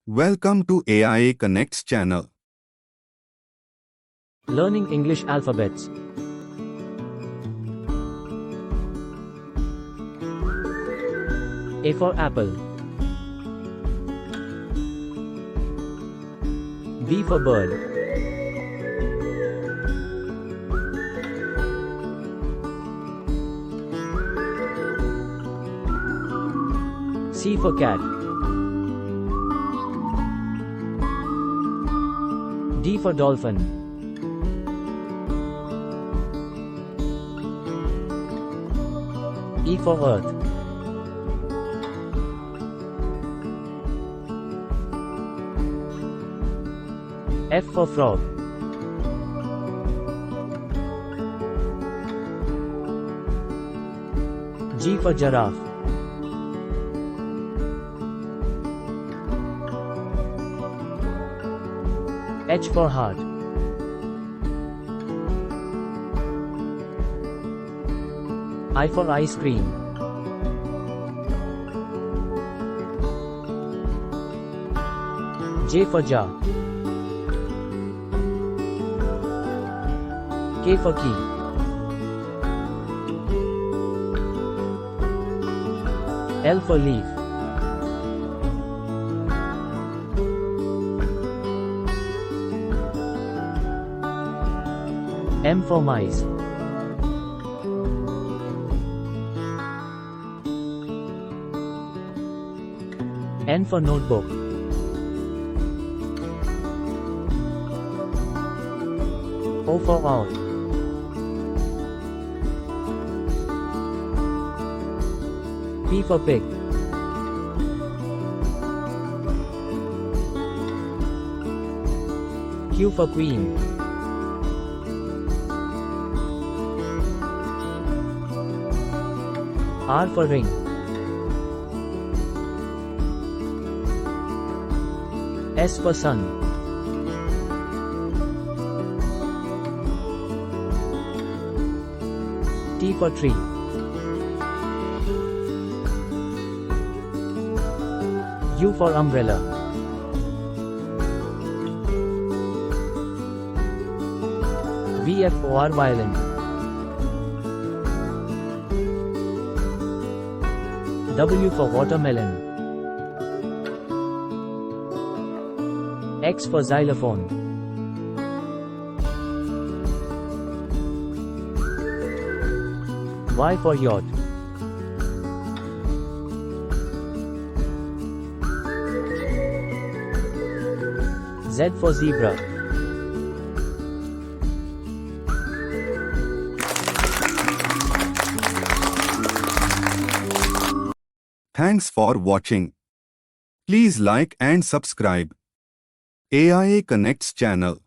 Welcome to AIA Connects channel. Learning English alphabets. A for apple. B for bird. C for cat. D for dolphin. E for earth. F for frog. G for giraffe. H for heart. I for ice cream. J for jar. K for key. L for leaf. M for mice. N for notebook. O for owl. P for pig. Q for queen. R for ring. S for sun. T for tree. U for umbrella. V for violin. W for watermelon. X for xylophone. Y for yacht. Z for zebra. Thanks for watching. Please like and subscribe AIA Connects channel.